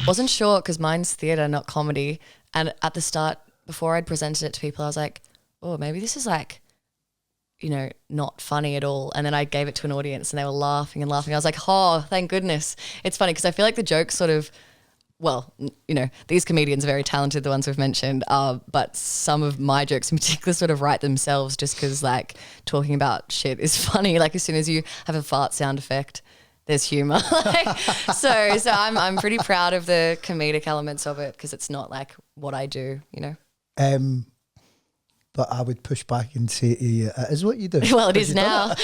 Wasn't sure because mine's theatre, not comedy. And at the start, before I'd presented it to people, I was like, oh, maybe this is like, you know, not funny at all. And then I gave it to an audience and they were laughing and laughing. I was like, oh, thank goodness. It's funny because I feel like the jokes sort of, well, you know, these comedians are very talented, the ones we've mentioned, but some of my jokes in particular sort of write themselves just because like talking about shit is funny. Like as soon as you have a fart sound effect, there's humour. so I'm pretty proud of the comedic elements of it because it's not like what I do, you know. But I would push back and say to you, it is what you do. Well, it is now.